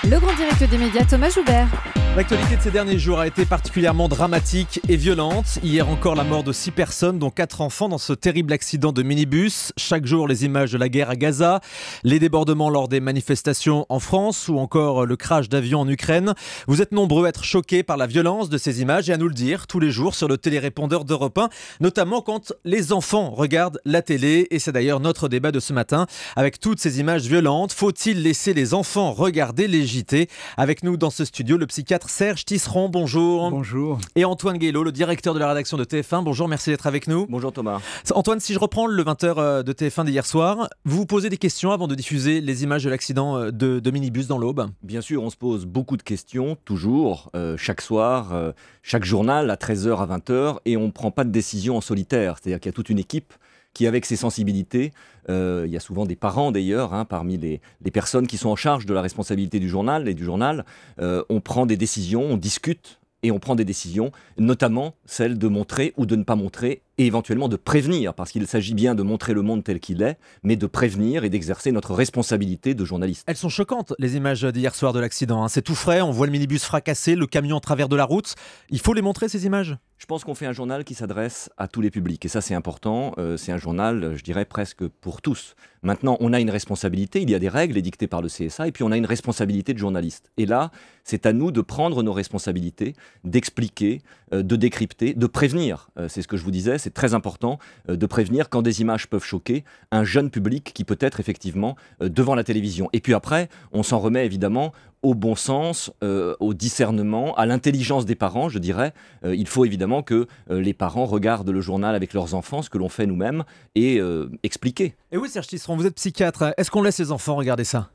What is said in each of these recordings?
Le grand direct des médias, Thomas Joubert. L'actualité de ces derniers jours a été particulièrement dramatique et violente. Hier encore, la mort de 6 personnes, dont 4 enfants, dans ce terrible accident de minibus. Chaque jour, les images de la guerre à Gaza, les débordements lors des manifestations en France ou encore le crash d'avion en Ukraine. Vous êtes nombreux à être choqués par la violence de ces images et à nous le dire tous les jours sur le télérépondeur d'Europe 1, notamment quand les enfants regardent la télé. Et c'est d'ailleurs notre débat de ce matin. Avec toutes ces images violentes, faut-il laisser les enfants regarder les JT? Avec nous dans ce studio, le psychiatre Serge Tisseron, bonjour. Bonjour. Et Antoine Guélo, le directeur de la rédaction de TF1. Bonjour, merci d'être avec nous. Bonjour Thomas. Antoine, si je reprends le 20h de TF1 d'hier soir, vous vous posez des questions avant de diffuser les images de l'accident de minibus dans l'Aube? Bien sûr, on se pose beaucoup de questions, toujours, chaque soir, chaque journal à 13h à 20h, et on ne prend pas de décision en solitaire. C'est-à-dire qu'il y a toute une équipe qui, avec ses sensibilités, il y a souvent des parents d'ailleurs, parmi les personnes qui sont en charge de la responsabilité du journal et du journal, on prend des décisions, on discute et on prend des décisions, notamment celle de montrer ou de ne pas montrer et éventuellement de prévenir, parce qu'il s'agit bien de montrer le monde tel qu'il est, mais de prévenir et d'exercer notre responsabilité de journaliste. Elles sont choquantes, les images d'hier soir de l'accident. C'est tout frais, on voit le minibus fracassé, le camion en travers de la route. Il faut les montrer, ces images? Je pense qu'on fait un journal qui s'adresse à tous les publics, et ça c'est important. C'est un journal, je dirais, presque pour tous. Maintenant, on a une responsabilité, il y a des règles édictées par le CSA, et puis on a une responsabilité de journaliste. Et là, c'est à nous de prendre nos responsabilités, d'expliquer, de décrypter, de prévenir. C'est ce que je vous disais, c'est très important de prévenir quand des images peuvent choquer un jeune public qui peut être effectivement devant la télévision. Et puis après, on s'en remet évidemment au bon sens, au discernement, à l'intelligence des parents, je dirais. Il faut évidemment que les parents regardent le journal avec leurs enfants, ce que l'on fait nous-mêmes, et expliquer. Et oui, Serge Tisseron, vous êtes psychiatre. Est-ce qu'on laisse les enfants regarder ça?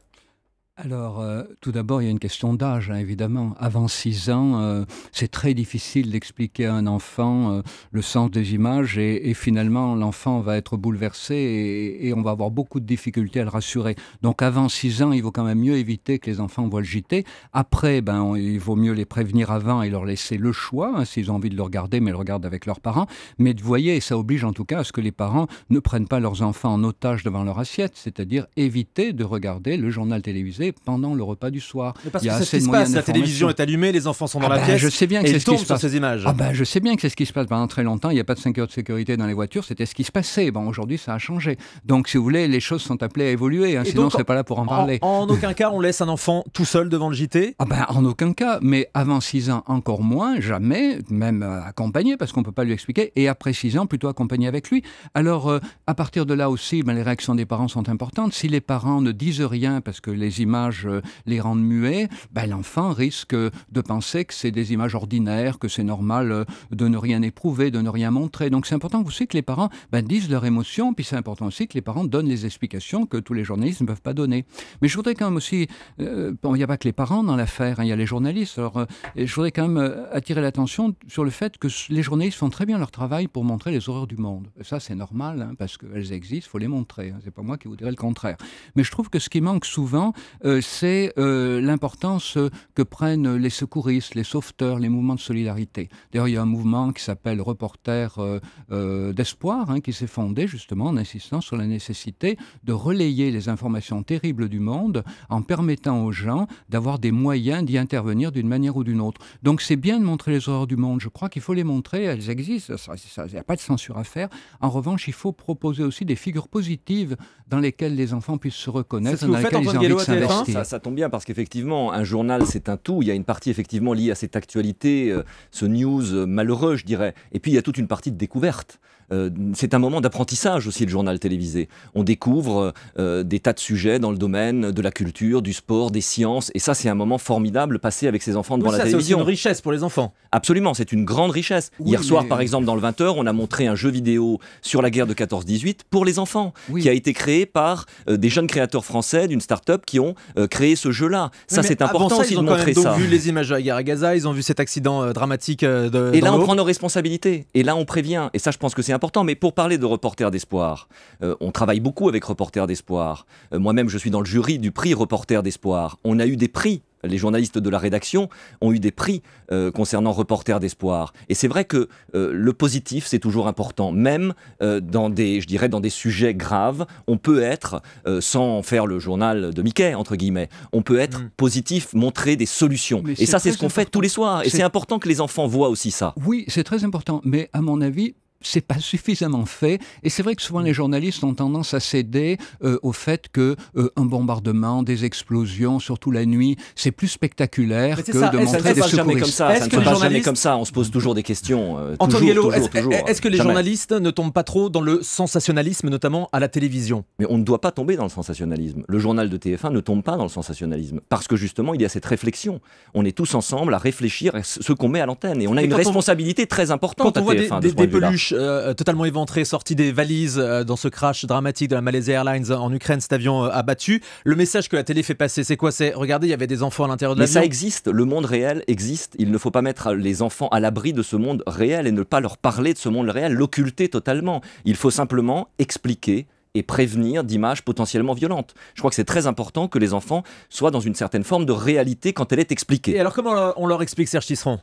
Alors, tout d'abord, il y a une question d'âge, évidemment. Avant 6 ans, c'est très difficile d'expliquer à un enfant le sens des images et finalement, l'enfant va être bouleversé et on va avoir beaucoup de difficultés à le rassurer. Donc, avant 6 ans, il vaut quand même mieux éviter que les enfants voient le JT. Après, il vaut mieux les prévenir avant et leur laisser le choix, s'ils ont envie de le regarder, mais le regardent avec leurs parents. Mais vous voyez, ça oblige en tout cas à ce que les parents ne prennent pas leurs enfants en otage devant leur assiette, c'est-à-dire éviter de regarder le journal télévisé pendant le repas du soir. Mais parce que c'est ce qui se passe, la télévision est allumée, les enfants sont dans la pièce, je sais bien que et ils tombent sur ces images. Je sais bien que c'est ce qui se passe pendant très longtemps, il n'y a pas de ceinture de sécurité dans les voitures, c'était ce qui se passait. Bon, aujourd'hui, ça a changé. Donc, si vous voulez, les choses sont appelées à évoluer, sinon on ne serait pas là pour en parler. En aucun cas, on laisse un enfant tout seul devant le JT? En aucun cas, mais avant 6 ans, encore moins, jamais, même accompagné, parce qu'on ne peut pas lui expliquer, et après 6 ans, plutôt accompagné avec lui. Alors, à partir de là aussi, les réactions des parents sont importantes. Si les parents ne disent rien, parce que les images les rendent muet, l'enfant risque de penser que c'est des images ordinaires, que c'est normal de ne rien éprouver, de ne rien montrer. Donc c'est important aussi que les parents disent leurs émotions, puis c'est important aussi que les parents donnent les explications que tous les journalistes ne peuvent pas donner. Mais je voudrais quand même aussi, il n'y a pas que les parents dans l'affaire, il y a les journalistes. Alors je voudrais quand même attirer l'attention sur le fait que les journalistes font très bien leur travail pour montrer les horreurs du monde. Et ça c'est normal, parce qu'elles existent, il faut les montrer. C'est pas moi qui vous dirais le contraire. Mais je trouve que ce qui manque souvent, c'est l'importance que prennent les secouristes, les sauveteurs, les mouvements de solidarité. D'ailleurs, il y a un mouvement qui s'appelle Reporters d'espoir, qui s'est fondé justement en insistant sur la nécessité de relayer les informations terribles du monde en permettant aux gens d'avoir des moyens d'y intervenir d'une manière ou d'une autre. Donc c'est bien de montrer les horreurs du monde, je crois qu'il faut les montrer, elles existent, il n'y a pas de censure à faire. En revanche, il faut proposer aussi des figures positives dans lesquelles les enfants puissent se reconnaître, dans lesquelles ils ont envie de s'investir. Ça tombe bien parce qu'effectivement, un journal, c'est un tout. Il y a une partie effectivement liée à cette actualité, ce news malheureux, je dirais. Et puis, il y a toute une partie de découverte. C'est un moment d'apprentissage aussi, le journal télévisé. On découvre des tas de sujets dans le domaine de la culture, du sport, des sciences. Et ça, c'est un moment formidable passé avec ses enfants devant la télévision. C'est une richesse pour les enfants. Absolument, c'est une grande richesse. Hier soir, par exemple, dans le 20h, on a montré un jeu vidéo sur la guerre de 14-18 pour les enfants, qui a été créé par des jeunes créateurs français d'une start-up qui ont créé ce jeu-là. Ça, c'est important aussi de montrer ça. Ils ont vu les images de la guerre à Gaza, ils ont vu cet accident dramatique Et là, on prend nos responsabilités. Et là, on prévient. Et ça, je pense que c'est important. Mais pour parler de Reporters d'espoir, on travaille beaucoup avec Reporters d'espoir. Moi-même, je suis dans le jury du prix Reporters d'espoir. On a eu des prix les journalistes de la rédaction ont eu des prix concernant Reporters d'espoir. Et c'est vrai que le positif, c'est toujours important. Même dans des sujets graves, on peut être, sans faire le journal de Mickey, entre guillemets, on peut être positif, montrer des solutions. Et ça, c'est ce qu'on fait tous les soirs. Et c'est important que les enfants voient aussi ça. Oui, c'est très important. Mais à mon avis, c'est pas suffisamment fait. Et c'est vrai que souvent les journalistes ont tendance à céder au fait que un bombardement, des explosions, surtout la nuit, c'est plus spectaculaire que de montrer des secouristes. Ça ne se passe jamais comme ça. On se pose toujours des questions. Antoine Guélo, est-ce que les journalistes ne tombent pas trop dans le sensationnalisme, notamment à la télévision? Mais on ne doit pas tomber dans le sensationnalisme. Le journal de TF1 ne tombe pas dans le sensationnalisme. Parce que justement, il y a cette réflexion. On est tous ensemble à réfléchir à ce qu'on met à l'antenne. Et on a une responsabilité très importante à TF1 de ce point de vue-là. Totalement éventré, sorti des valises dans ce crash dramatique de la Malaysia Airlines en Ukraine, cet avion abattu. Le message que la télé fait passer, c'est quoi? C'est regardez, il y avait des enfants à l'intérieur de l'avion. Mais ça existe, le monde réel existe. Il ne faut pas mettre les enfants à l'abri de ce monde réel et ne pas leur parler de ce monde réel, l'occulter totalement. Il faut simplement expliquer et prévenir d'images potentiellement violentes. Je crois que c'est très important que les enfants soient dans une certaine forme de réalité quand elle est expliquée. Et alors comment on leur explique, Serge Tisseron?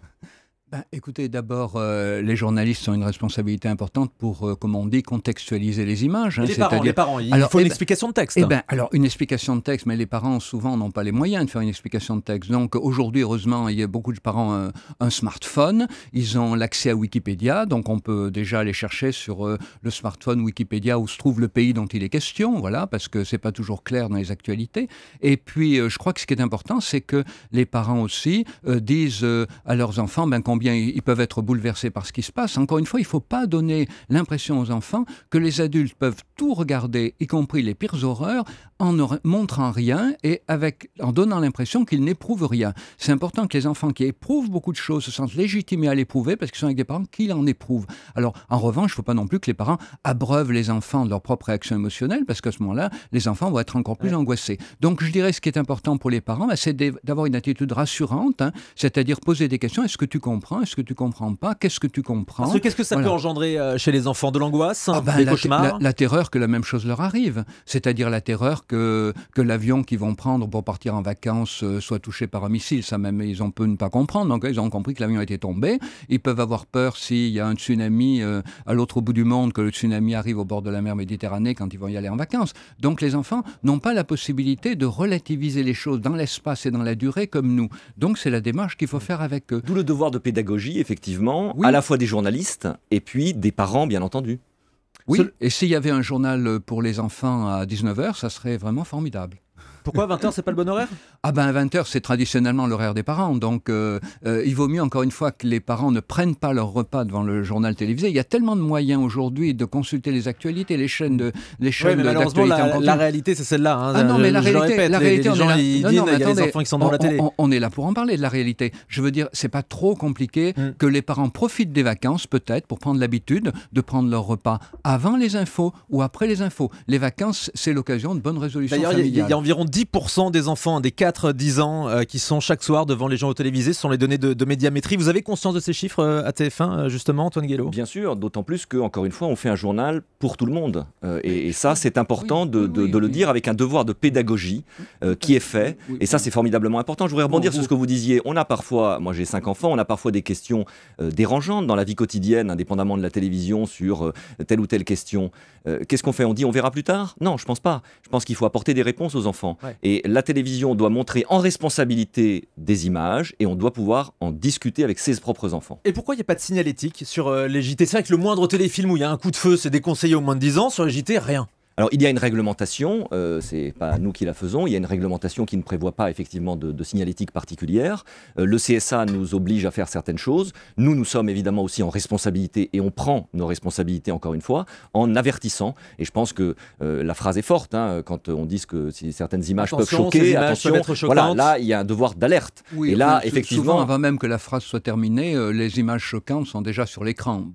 Écoutez, d'abord, les journalistes ont une responsabilité importante pour, comme on dit, contextualiser les images. Les parents, il faut une explication de texte. Alors, une explication de texte, mais les parents, souvent, n'ont pas les moyens de faire une explication de texte. Donc, aujourd'hui, heureusement, il y a beaucoup de parents un smartphone. Ils ont l'accès à Wikipédia, donc on peut déjà aller chercher sur le smartphone Wikipédia où se trouve le pays dont il est question, voilà, parce que c'est pas toujours clair dans les actualités. Et puis, je crois que ce qui est important, c'est que les parents aussi disent à leurs enfants combien ils peuvent être bouleversés par ce qui se passe. Encore une fois, il ne faut pas donner l'impression aux enfants que les adultes peuvent tout regarder, y compris les pires horreurs, en ne montrant rien et en donnant l'impression qu'ils n'éprouvent rien. C'est important que les enfants qui éprouvent beaucoup de choses se sentent légitimés à l'éprouver parce qu'ils sont avec des parents qui en éprouvent. Alors, en revanche, il ne faut pas non plus que les parents abreuvent les enfants de leur propre réaction émotionnelle parce qu'à ce moment-là, les enfants vont être encore plus angoissés. Donc, je dirais ce qui est important pour les parents, c'est d'avoir une attitude rassurante, c'est-à-dire poser des questions. Est-ce que tu comprends? Est-ce que tu comprends pas? Qu'est-ce que tu comprends? Qu'est-ce que ça peut engendrer chez les enfants? De l'angoisse? Des cauchemars? La terreur que la même chose leur arrive. C'est-à-dire la terreur que l'avion qu'ils vont prendre pour partir en vacances soit touché par un missile. Ça même, ils ont pu ne pas comprendre. Donc, ils ont compris que l'avion était tombé. Ils peuvent avoir peur s'il y a un tsunami à l'autre bout du monde, que le tsunami arrive au bord de la mer Méditerranée quand ils vont y aller en vacances. Donc, les enfants n'ont pas la possibilité de relativiser les choses dans l'espace et dans la durée comme nous. Donc, c'est la démarche qu'il faut faire avec eux. D'où le devoir de pédagogie, effectivement, à la fois des journalistes et puis des parents, bien entendu. Oui, et s'il y avait un journal pour les enfants à 19h, ça serait vraiment formidable. Pourquoi 20h, c'est pas le bon horaire? 20h, c'est traditionnellement l'horaire des parents. Donc, il vaut mieux, encore une fois, que les parents ne prennent pas leur repas devant le journal télévisé. Il y a tellement de moyens aujourd'hui de consulter les actualités, les chaînes malheureusement, la réalité, c'est celle-là. Hein. Non, mais la réalité, les gens, ils disent, il y a des enfants qui sont devant la télé. On est là pour en parler de la réalité. Je veux dire, c'est pas trop compliqué que les parents profitent des vacances, peut-être, pour prendre l'habitude de prendre leur repas avant les infos ou après les infos. Les vacances, c'est l'occasion de bonnes résolutions familiales. Il y a environ 10% des enfants des 4-10 ans qui sont chaque soir devant les journaux télévisés. Ce sont les données de Médiamétrie. Vous avez conscience de ces chiffres à TF1, justement, Antoine Guélo? Bien sûr, d'autant plus qu'encore une fois, on fait un journal pour tout le monde. Et ça, c'est important de le dire avec un devoir de pédagogie qui est fait. Et ça, c'est formidablement important. Je voudrais rebondir sur ce que vous disiez. On a parfois, moi j'ai 5 enfants, on a parfois des questions dérangeantes dans la vie quotidienne, indépendamment de la télévision, sur telle ou telle question. Qu'est-ce qu'on fait? On dit on verra plus tard? Non, je pense pas. Je pense qu'il faut apporter des réponses aux enfants. Et la télévision doit montrer en responsabilité des images et on doit pouvoir en discuter avec ses propres enfants. Et pourquoi il n'y a pas de signalétique sur les JT? C'est vrai que le moindre téléfilm où il y a un coup de feu, c'est déconseillé au moins de 10 ans. Sur les JT, rien. Alors, il y a une réglementation, c'est pas nous qui la faisons, il y a une réglementation qui ne prévoit pas effectivement de signalétique particulière. Le CSA nous oblige à faire certaines choses. Nous sommes évidemment aussi en responsabilité et on prend nos responsabilités, encore une fois, en avertissant. Et je pense que la phrase est forte, quand on dit que certaines images peuvent choquer, peuvent être choquantes. Voilà, là, il y a un devoir d'alerte. Oui, et là, effectivement... Souvent, avant même que la phrase soit terminée, les images choquantes sont déjà sur l'écran.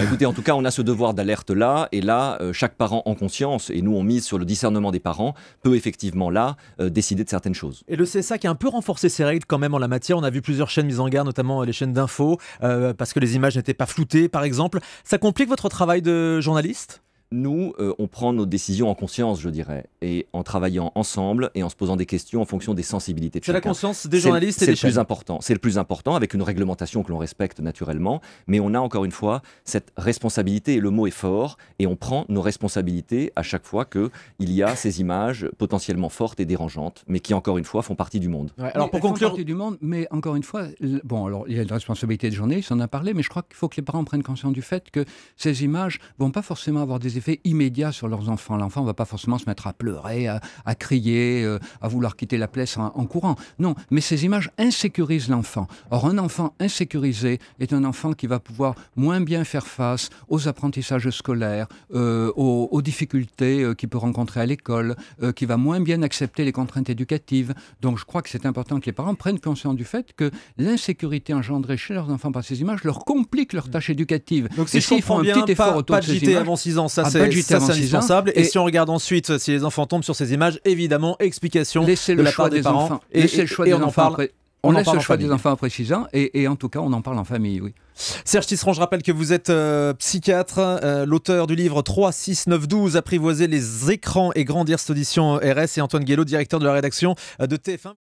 Écoutez, en tout cas, on a ce devoir d'alerte-là. Et là, chaque parent en conscience, et nous on mise sur le discernement des parents, peut effectivement là décider de certaines choses. Et le CSA qui a un peu renforcé ses règles quand même en la matière, on a vu plusieurs chaînes mises en garde, notamment les chaînes d'infos, parce que les images n'étaient pas floutées par exemple. Ça complique votre travail de journaliste ? Nous, on prend nos décisions en conscience, je dirais, et en travaillant ensemble et en se posant des questions en fonction des sensibilités de C'est la chacun. conscience des journalistes et C'est des le plus chaînes. important. C'est le plus important, avec une réglementation que l'on respecte naturellement, mais on a encore une fois cette responsabilité, et le mot est fort, et on prend nos responsabilités à chaque fois qu'il y a ces images potentiellement fortes et dérangeantes, mais qui encore une fois font partie du monde. Ouais, alors pour Elles font conclure, partie du monde, mais encore une fois, bon, alors il y a une responsabilité des journalistes, on en a parlé, mais je crois qu'il faut que les parents prennent conscience du fait que ces images vont pas forcément avoir des effets immédiats sur leurs enfants. L'enfant ne va pas forcément se mettre à pleurer, à crier, à vouloir quitter la place en courant. Non, mais ces images insécurisent l'enfant. Or, un enfant insécurisé est un enfant qui va pouvoir moins bien faire face aux apprentissages scolaires, aux difficultés qu'il peut rencontrer à l'école, qui va moins bien accepter les contraintes éducatives. Donc, je crois que c'est important que les parents prennent conscience du fait que l'insécurité engendrée chez leurs enfants par ces images leur complique leur tâche éducative. donc si Et je s'ils comprends font un bien, petit effort autour pas de de ces JT images, avant 6 ans, ça pas c'est de JT avant 6 ans. indispensable. Et Et si on regarde ensuite, si les enfants tombent sur ces images, évidemment, explication laissez de le la choix part des des parents. enfants. Laissez le choix des on en enfants parle. après. On On en laisse parle le en choix des famille. enfants après 6 ans et en tout cas, on en parle en famille, oui. Serge Tisserand, je rappelle que vous êtes psychiatre, l'auteur du livre 3, 6, 9, 12, apprivoiser les écrans et grandir, cette audition RS, et Antoine Guélaud, directeur de la rédaction de TF1.